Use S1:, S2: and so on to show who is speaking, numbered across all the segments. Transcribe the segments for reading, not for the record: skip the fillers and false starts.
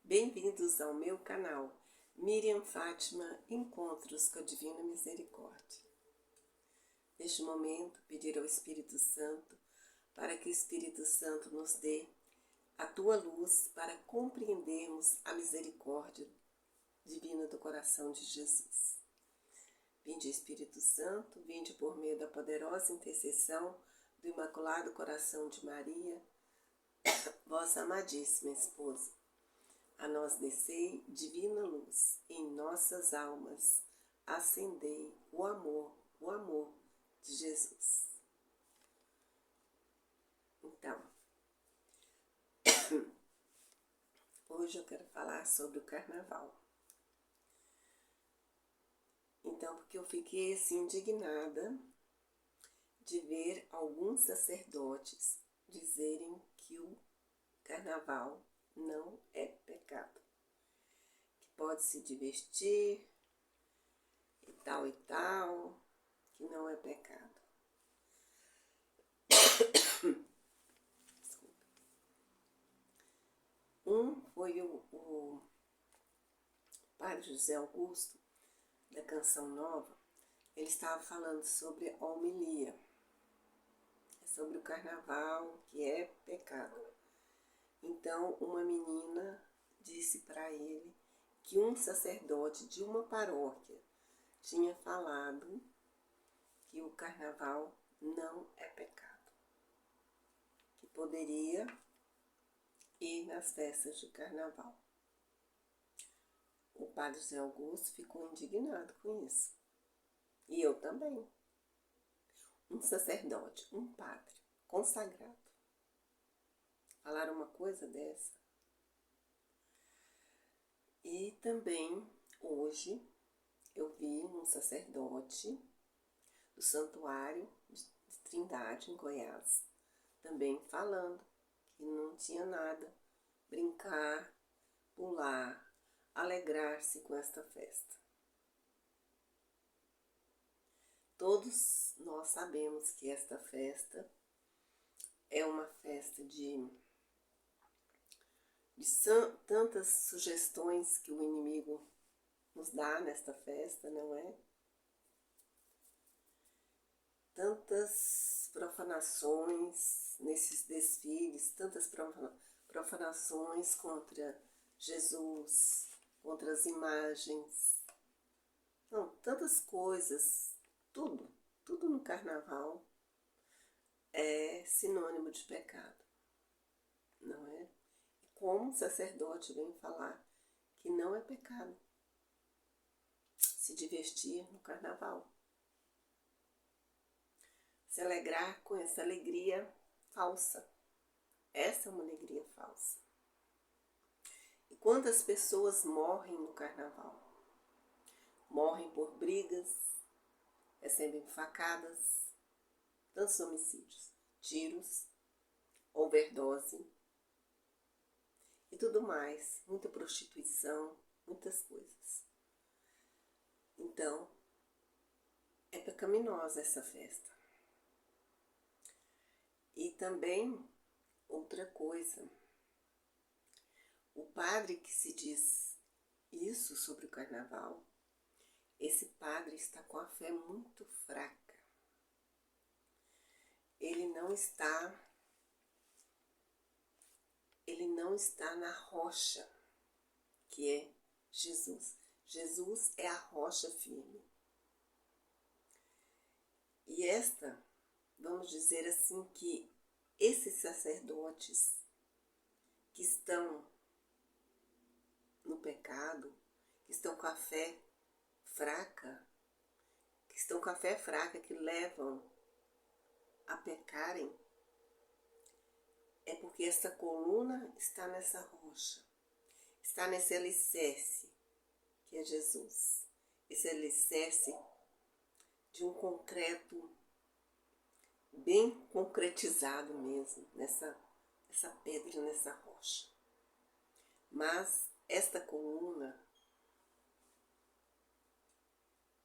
S1: Bem-vindos ao meu canal, Miriam Fátima, Encontros com a Divina Misericórdia. Neste momento, pedir ao Espírito Santo para que o Espírito Santo nos dê a tua luz para compreendermos a misericórdia divina do coração de Jesus. Vinde, Espírito Santo, vinde por meio da poderosa intercessão do Imaculado Coração de Maria, vossa amadíssima esposa. A nós descei divina luz, em nossas almas acendei o amor de Jesus. Então, hoje eu quero falar sobre o Carnaval. Então, porque eu fiquei assim indignada de ver alguns sacerdotes dizerem que o Carnaval não é pecado, que pode se divertir e tal, que não é pecado. Desculpa. Um foi o Padre José Augusto, da Canção Nova. Ele estava falando sobre a homilia, sobre o Carnaval, que é pecado. Então, uma menina disse para ele que um sacerdote de uma paróquia tinha falado que o Carnaval não é pecado, que poderia ir nas festas de Carnaval. O Padre José Augusto ficou indignado com isso. E eu também. Um sacerdote, um padre consagrado, falar uma coisa dessa. E também, hoje, eu vi um sacerdote do Santuário de Trindade, em Goiás, também falando que não tinha nada, brincar, pular, alegrar-se com esta festa. Todos nós sabemos que esta festa é uma festa de tantas sugestões que o inimigo nos dá nesta festa, não é? Tantas profanações nesses desfiles, tantas profanações contra Jesus, contra as imagens. Não, tantas coisas, tudo no Carnaval é sinônimo de pecado, não é? Como o sacerdote vem falar que não é pecado se divertir no Carnaval, se alegrar com essa alegria falsa. Essa é uma alegria falsa. E quantas pessoas morrem no Carnaval? Morrem por brigas, recebem facadas, tantos homicídios, tiros, overdose e tudo mais, muita prostituição, muitas coisas. Então, é pecaminosa essa festa. E também, outra coisa, o padre que se diz isso sobre o Carnaval, esse padre está com a fé muito fraca. Ele não está na rocha, que é Jesus. Jesus é a rocha firme. E vamos dizer assim, que esses sacerdotes que estão no pecado, que estão com a fé fraca, que levam a pecarem, é porque essa coluna está nessa rocha, está nesse alicerce, que é Jesus. Esse alicerce de um concreto bem concretizado mesmo, nessa pedra, nessa rocha. Mas esta coluna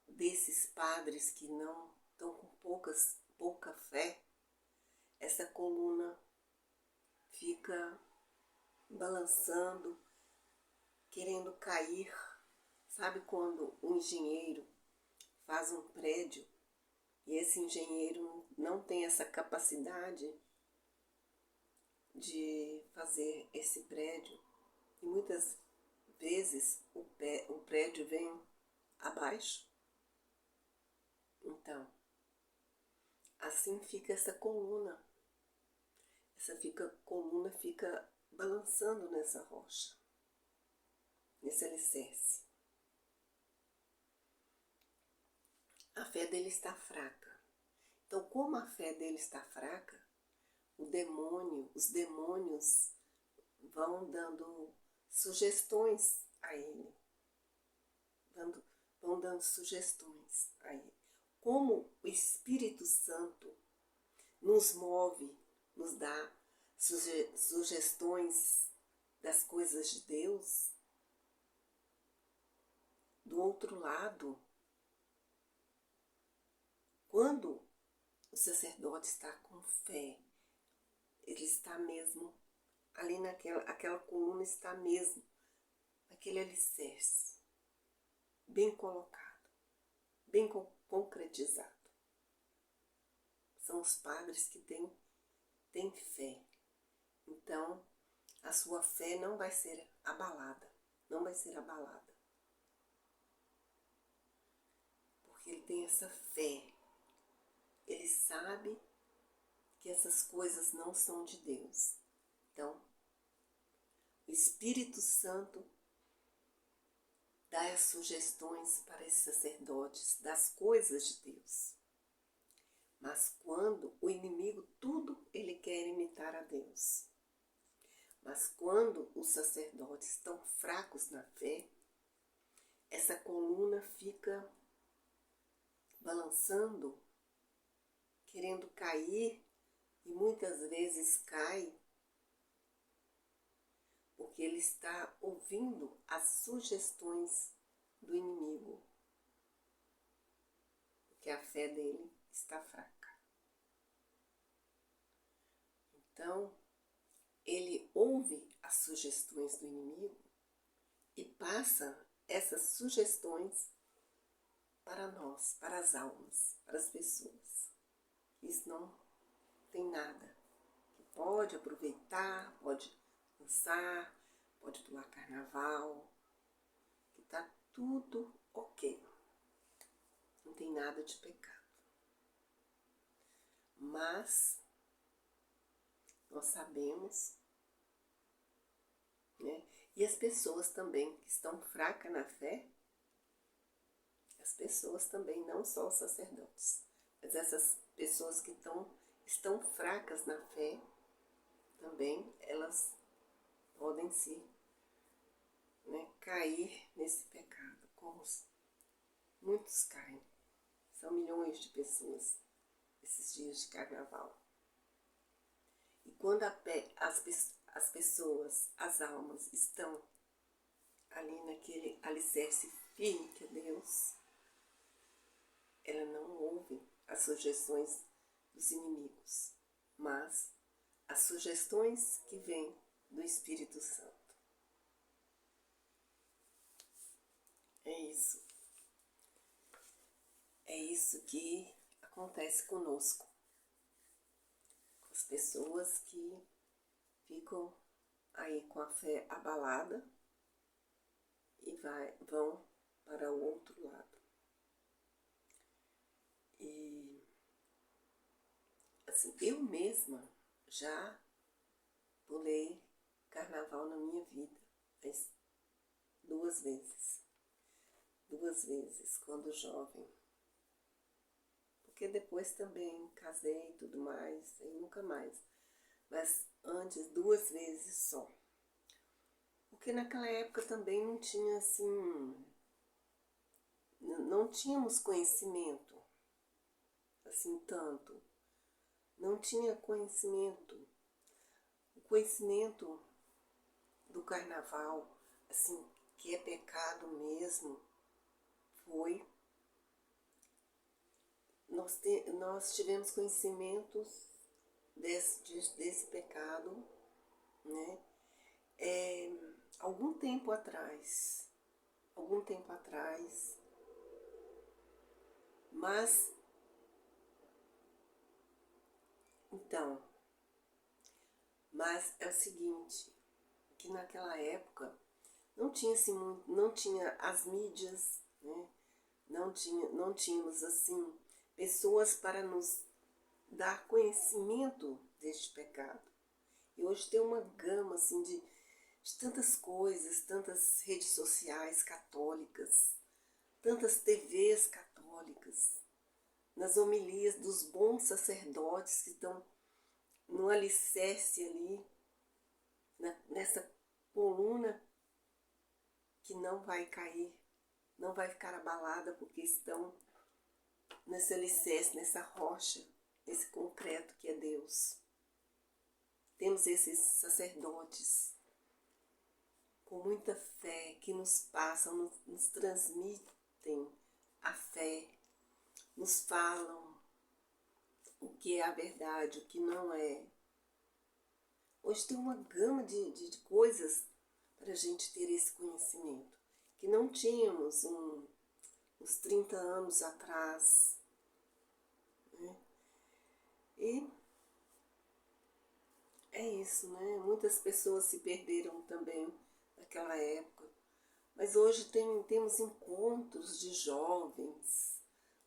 S1: desses padres que não estão com pouca fé, essa coluna fica balançando, querendo cair. Sabe quando um engenheiro faz um prédio e esse engenheiro não tem essa capacidade de fazer esse prédio? E muitas vezes o prédio vem abaixo. Então, assim fica essa coluna. Coluna fica balançando nessa rocha, nesse alicerce. A fé dele está fraca. Então, como a fé dele está fraca, os demônios vão dando sugestões a ele. Vão dando sugestões a ele. Como o Espírito Santo nos move, nos dá sugestões das coisas de Deus, do outro lado, quando o sacerdote está com fé, ele está mesmo ali aquela coluna está mesmo naquele alicerce, bem colocado, bem concretizado. São os padres que têm fé. Então, a sua fé não vai ser abalada, não vai ser abalada. Porque ele tem essa fé. Ele sabe que essas coisas não são de Deus. Então, o Espírito Santo dá as sugestões para esses sacerdotes das coisas de Deus. Mas quando o inimigo, tudo ele quer imitar a Deus. Mas quando os sacerdotes estão fracos na fé, essa coluna fica balançando, querendo cair, e muitas vezes cai, porque ele está ouvindo as sugestões do inimigo, porque a fé dele está fraca. Então, ele ouve as sugestões do inimigo e passa essas sugestões para nós, para as almas, para as pessoas. Isso não tem nada. Que pode aproveitar, pode dançar, pode pular carnaval, que está tudo ok. Não tem nada de pecado. Mas nós sabemos, né? E as pessoas também que estão fracas na fé, as pessoas também, não só os sacerdotes, mas essas pessoas que estão fracas na fé, também elas podem cair nesse pecado, como muitos caem. São milhões de pessoas esses dias de carnaval. E quando as pessoas, as almas, estão ali naquele alicerce firme que é Deus, ela não ouve as sugestões dos inimigos, mas as sugestões que vêm do Espírito Santo. É isso. É isso que acontece conosco. Com as pessoas que ficam aí com a fé abalada e vão para o outro lado. E assim, eu mesma já pulei carnaval na minha vida, mas 2 vezes. 2 vezes, quando jovem. Porque depois também casei e tudo mais, e nunca mais. Mas antes, 2 vezes só. Porque naquela época também não tinha assim, não tínhamos conhecimento, assim tanto. Não tinha conhecimento. O conhecimento do carnaval, assim, que é pecado mesmo, foi. Nós tivemos conhecimentos desse pecado, né? algum tempo atrás, mas, então, mas é o seguinte, que naquela época não tinha assim, não tinha as mídias, né? Não tínhamos assim pessoas para nos dar conhecimento deste pecado. E hoje tem uma gama assim de tantas coisas, tantas redes sociais católicas, tantas TVs católicas, nas homilias dos bons sacerdotes que estão no alicerce ali, nessa coluna que não vai cair, não vai ficar abalada, porque estão nesse alicerce, nessa rocha, nesse concreto que é Deus. Temos esses sacerdotes com muita fé que nos passam, nos transmitem a fé, nos falam o que é a verdade, o que não é. Hoje tem uma gama de coisas para a gente ter esse conhecimento, que não tínhamos uns 30 anos atrás. Né? E é isso, né? Muitas pessoas se perderam também naquela época. Mas hoje temos encontros de jovens,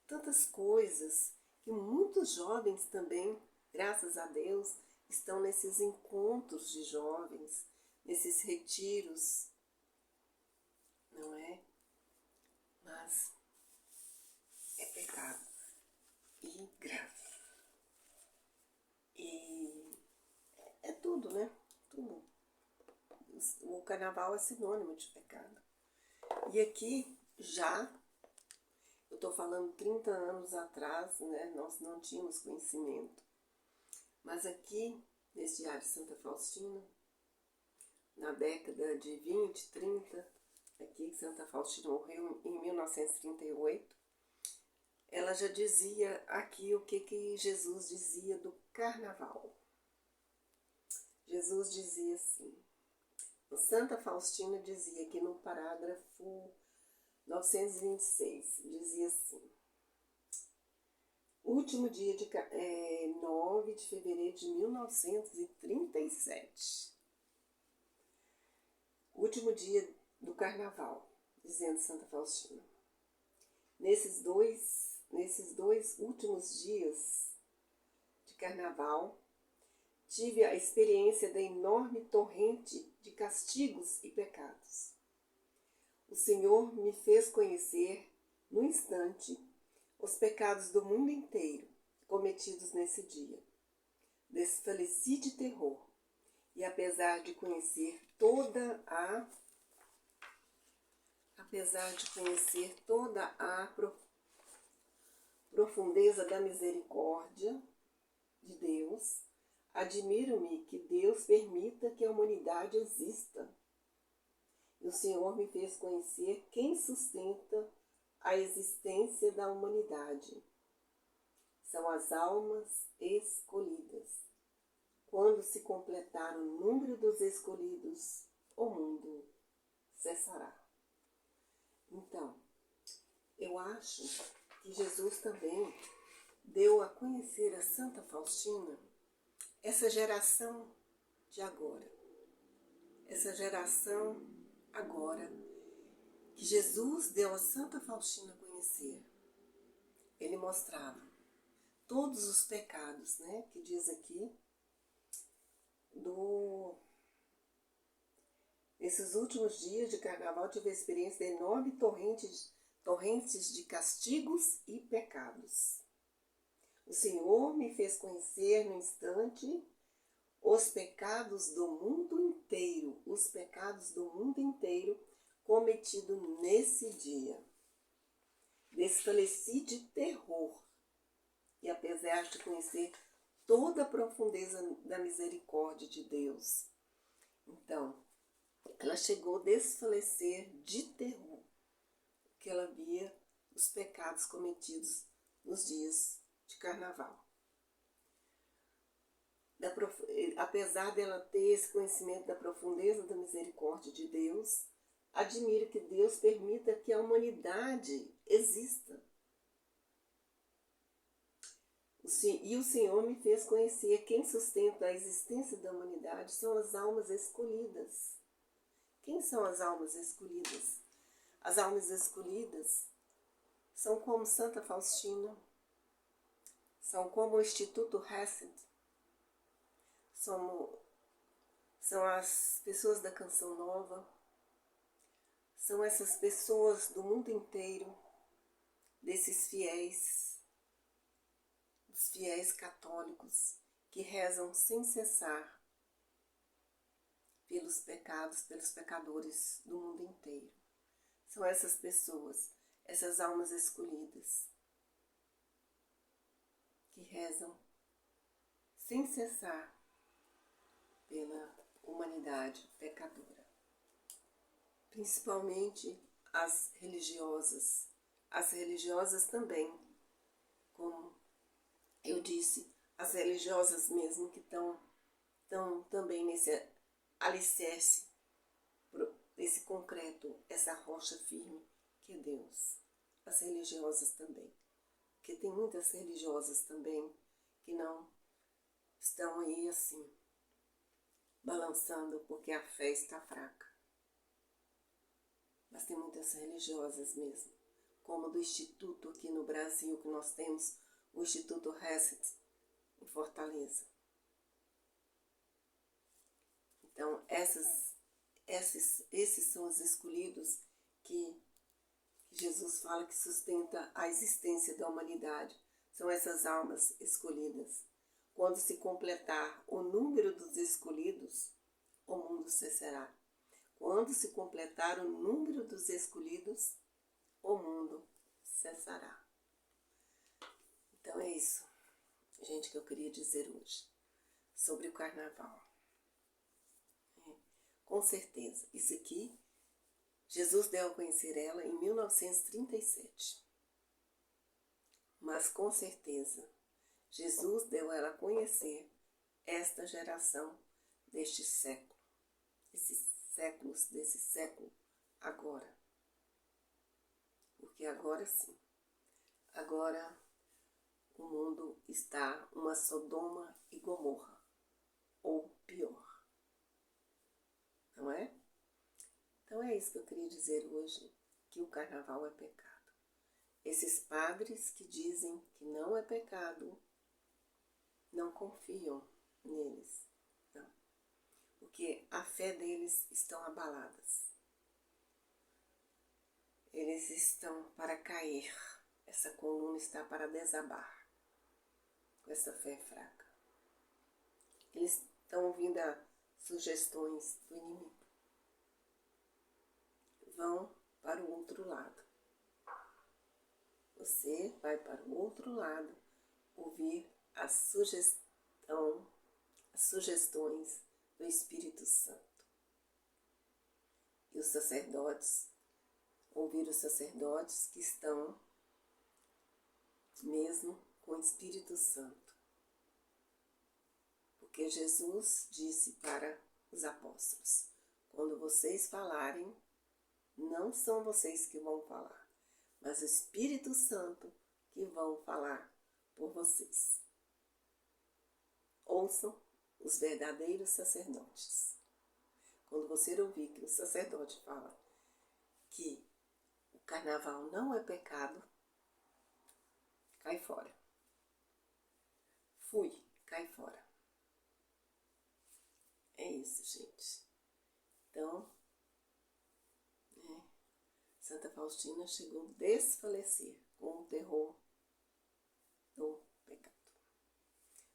S1: tantas coisas, que muitos jovens também, graças a Deus, estão nesses encontros de jovens, nesses retiros, não é? Mas é pecado e grave. E é tudo, né? Tudo. O carnaval é sinônimo de pecado. E aqui já, eu estou falando 30 anos atrás, né? Nós não tínhamos conhecimento. Mas aqui, nesse Diário de Santa Faustina, na década de 20, 30, aqui Santa Faustina morreu em 1938, ela já dizia aqui o que Jesus dizia do carnaval. Jesus dizia assim, Santa Faustina dizia aqui no parágrafo 926, dizia assim, último dia de 9 de fevereiro de 1937, último dia do carnaval, dizendo Santa Faustina. Nesses dois últimos dias de carnaval, tive a experiência da enorme torrente de castigos e pecados. O Senhor me fez conhecer, no instante, os pecados do mundo inteiro cometidos nesse dia. Desfaleci de terror, e apesar de conhecer toda a profundeza da misericórdia de Deus, admiro-me que Deus permita que a humanidade exista. E o Senhor me fez conhecer quem sustenta a existência da humanidade. São as almas escolhidas. Quando se completar o número dos escolhidos, o mundo cessará. Então, eu acho que Jesus também deu a conhecer a Santa Faustina essa geração de agora. Essa geração agora que Jesus deu a Santa Faustina a conhecer. Ele mostrava todos os pecados, né, que diz aqui, nesses últimos dias de carnaval tive a experiência de enorme torrentes de castigos e pecados. O Senhor me fez conhecer no instante os pecados do mundo inteiro cometido nesse dia. Desfaleci de terror, e apesar de conhecer toda a profundeza da misericórdia de Deus, então, ela chegou a desfalecer de terror, porque ela via os pecados cometidos nos dias de carnaval. apesar dela ter esse conhecimento da profundeza da misericórdia de Deus, admiro que Deus permita que a humanidade exista. E o Senhor me fez conhecer quem sustenta a existência da humanidade são as almas escolhidas. Quem são as almas escolhidas? As almas escolhidas são como Santa Faustina, são como o Instituto Hesed, são as pessoas da Canção Nova, são essas pessoas do mundo inteiro, desses fiéis, dos fiéis católicos, que rezam sem cessar pelos pecados, pelos pecadores do mundo inteiro. São essas pessoas, essas almas escolhidas, que rezam sem cessar pela humanidade pecadora. Principalmente as religiosas. As religiosas também, como eu disse, as religiosas mesmo que estão também nesse alicerce, esse concreto, essa rocha firme que é Deus. As religiosas também. Porque tem muitas religiosas também que não estão aí assim, balançando porque a fé está fraca. Mas tem muitas religiosas mesmo, como do Instituto aqui no Brasil, que nós temos o Instituto Hesed em Fortaleza. Então, esses são os escolhidos que Jesus fala que sustenta a existência da humanidade. São essas almas escolhidas. Quando se completar o número dos escolhidos, o mundo cessará. Quando se completar o número dos escolhidos, o mundo cessará. Então é isso, gente, que eu queria dizer hoje sobre o Carnaval. Com certeza, isso aqui, Jesus deu a conhecer ela em 1937. Mas com certeza, Jesus deu ela a conhecer esta geração deste século, desse século agora. Porque agora sim, agora o mundo está uma Sodoma e Gomorra, ou pior. Não é? Então é isso que eu queria dizer hoje, que o Carnaval é pecado. Esses padres que dizem que não é pecado, não confiam neles, não. Porque a fé deles estão abaladas. Eles estão para cair, essa coluna está para desabar, com essa fé fraca. Eles estão ouvindo a sugestões do inimigo. Vão para o outro lado. Você vai para o outro lado ouvir as sugestões do Espírito Santo. E os sacerdotes, ouvir os sacerdotes que estão mesmo com o Espírito Santo. Porque Jesus disse para os apóstolos, quando vocês falarem, não são vocês que vão falar, mas o Espírito Santo que vão falar por vocês. Ouçam os verdadeiros sacerdotes. Quando você ouvir que o sacerdote fala que o Carnaval não é pecado, cai fora. Fui, cai fora. É isso, gente. Então, Santa Faustina chegou a desfalecer com o terror do pecado.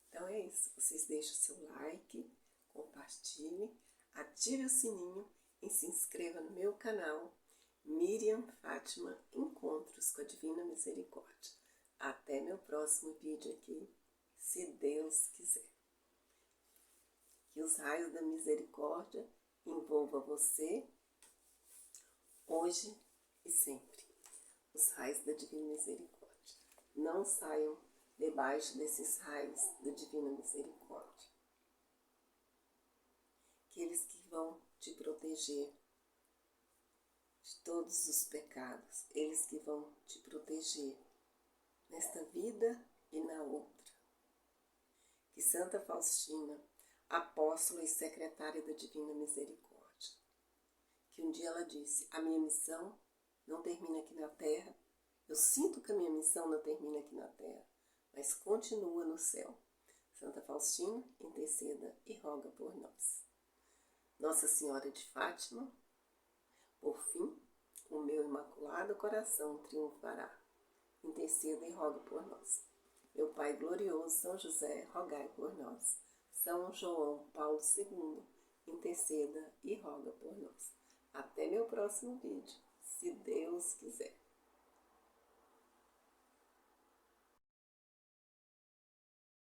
S1: Então é isso. Vocês deixem o seu like, compartilhem, ative o sininho e se inscreva no meu canal Miriam Fátima Encontros com a Divina Misericórdia. Até meu próximo vídeo aqui, se Deus quiser. Que os raios da misericórdia envolvam você hoje e sempre. Os raios da Divina Misericórdia. Não saiam debaixo desses raios da Divina Misericórdia. aqueles que vão te proteger de todos os pecados, eles que vão te proteger nesta vida e na outra. Que Santa Faustina, apóstola e secretária da Divina Misericórdia, que um dia ela disse: a minha missão não termina aqui na terra, eu sinto que a minha missão não termina aqui na terra, mas continua no céu. Santa Faustina, interceda e roga por nós. Nossa Senhora de Fátima, por fim, o meu imaculado coração triunfará. Interceda e roga por nós. Meu Pai glorioso São José, rogai por nós. São João Paulo II, interceda e roga por nós. Até meu próximo vídeo, se Deus quiser.